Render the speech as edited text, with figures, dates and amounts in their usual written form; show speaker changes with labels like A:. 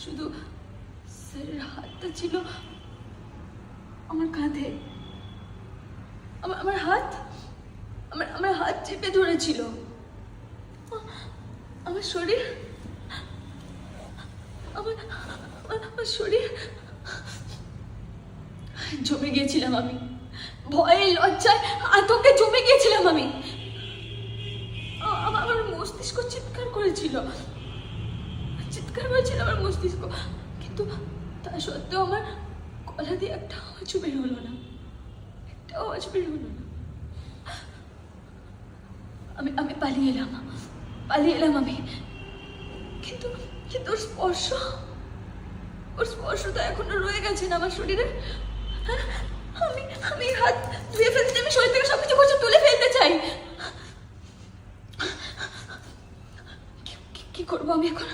A: শুধু স্যারের হাতটা ছিল আমার কাঁধে। আমার হাত আমার হাত চেপে ধরেছিল। আমার শরীর আমার শরীর জমে গিয়েছিলাম আমি। ভয়ে, লজ্জায়, আতঙ্কে জমে গিয়েছিলাম আমি। আমার মস্তিষ্ক চিৎকার করেছিল আমার মস্তিষ্ক, কিন্তু তা সত্ত্বেও আমার গলা দিয়ে একটা আওয়াজও বের হলো না, একটা আওয়াজ বের হলো না। আমি পালিয়ে এলাম আমি। কিন্তু ওর স্পর্শ তো এখনো রয়ে গেছে না আমার শরীরে। আমি হাত ধুয়ে ফেলতে, আমি শরীর থেকে সবকিছু তুলে ফেলতে চাই। কি করবো আমি এখন?